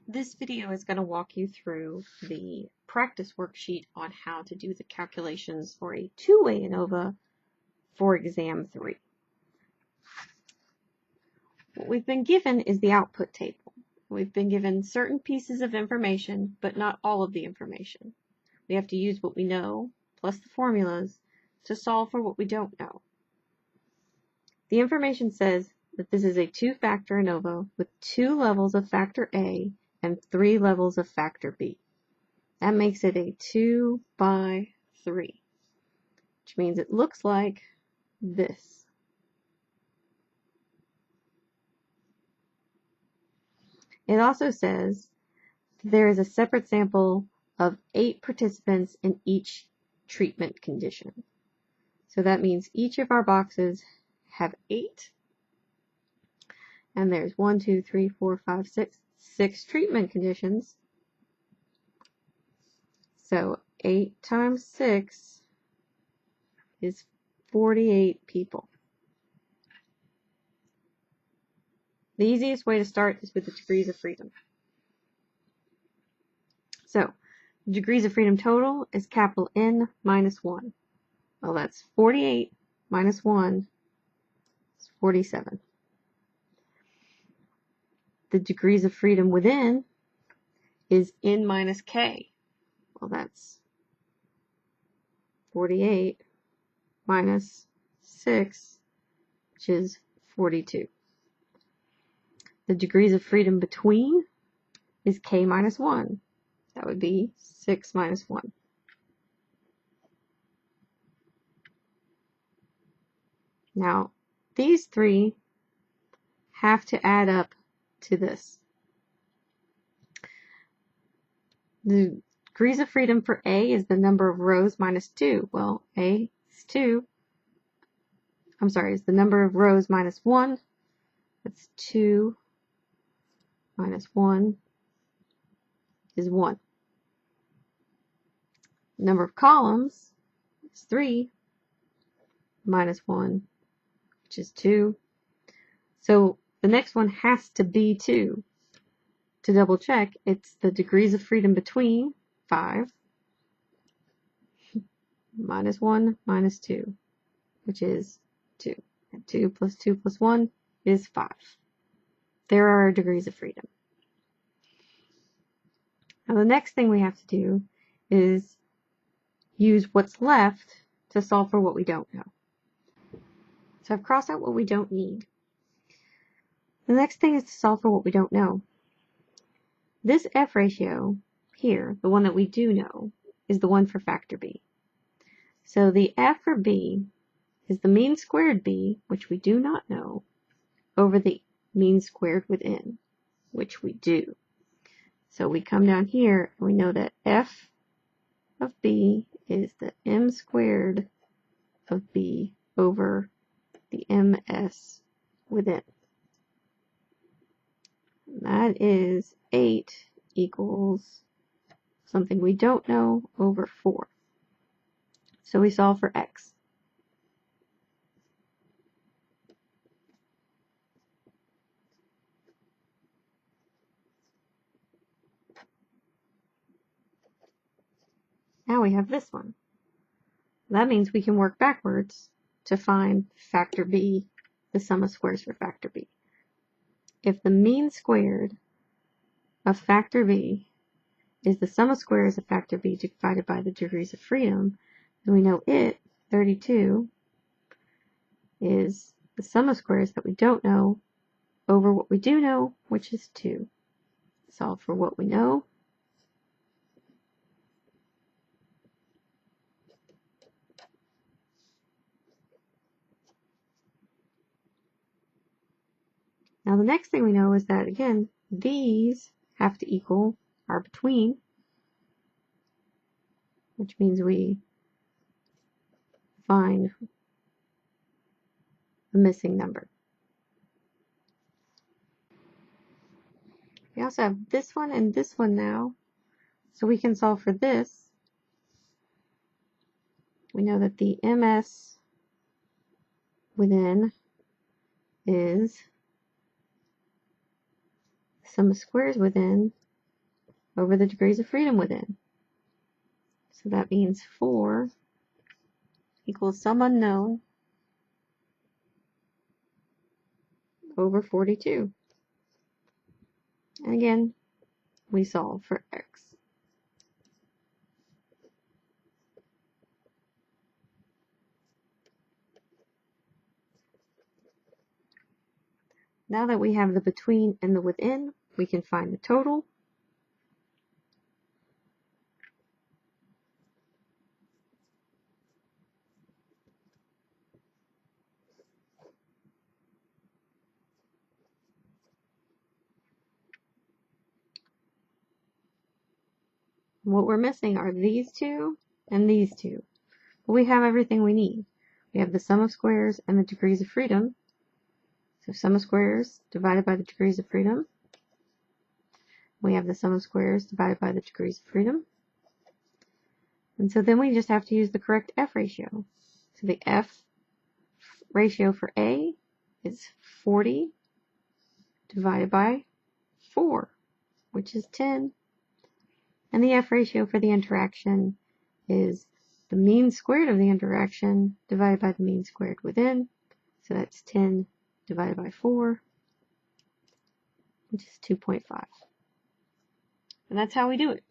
This video is going to walk you through the practice worksheet on how to do the calculations for a two-way ANOVA for exam 3. What we've been given is the output table. We've been given certain pieces of information, but not all of the information. We have to use what we know, plus the formulas, to solve for what we don't know. The information says that this is a two-factor ANOVA with 2 levels of factor A and 3 levels of factor B. That makes it a 2 by 3, which means it looks like this. It also says there is a separate sample of 8 participants in each treatment condition. So that means each of our boxes have 8. And there's 1, 2, 3, 4, 5, 6 treatment conditions. So 8 times 6 is 48 people. The easiest way to start is with the degrees of freedom. So, degrees of freedom total is capital N minus 1. Well, that's 48 minus 1 is 47. The degrees of freedom within is N minus K. Well, that's 48 minus 6, which is 42. The degrees of freedom between is K minus 1. That would be 6 minus 1. Now, these 3 have to add up to this. The degrees of freedom for A is the number of rows minus 2. Well, A is 2. Is the number of rows minus 1. That's 2 minus 1 is 1. The number of columns is 3 minus 1, which is 2. So the next one has to be 2. To double check, it's the degrees of freedom between 5 minus 1 minus 2, which is 2. And 2 plus 2 plus 1 is 5. There are our degrees of freedom. Now the next thing we have to do is use what's left to solve for what we don't know. So I've crossed out what we don't need. The next thing is to solve for what we don't know. This F ratio here, the one that we do know, is the one for factor B. So the F for B is the mean squared B, which we do not know, over the mean squared within, which we do. So we come down here and we know that F of B is the M squared of B over the MS within. And that is 8 equals something we don't know over 4. So we solve for X. Now we have this one. That means we can work backwards to find factor B, the sum of squares for factor B. If the mean squared of factor B is the sum of squares of factor B divided by the degrees of freedom, then we know 32, is the sum of squares that we don't know over what we do know, which is 2. Solve for what we know. Now the next thing we know is that, again, these have to equal our between, which means we find the missing number. We also have this one and this one now, so we can solve for this. We know that the MS within is sum of squares within over the degrees of freedom within. So that means 4 equals some unknown over 42. And again, we solve for x. Now that we have the between and the within, we can find the total. What we're missing are these two and these two. But we have everything we need. We have the sum of squares and the degrees of freedom. So sum of squares divided by the degrees of freedom. We have the sum of squares divided by the degrees of freedom. And so then we just have to use the correct F ratio. So the F ratio for A is 40 divided by 4, which is 10. And the F ratio for the interaction is the mean squared of the interaction divided by the mean squared within. So that's 10 divided by 4, which is 2.5. And that's how we do it.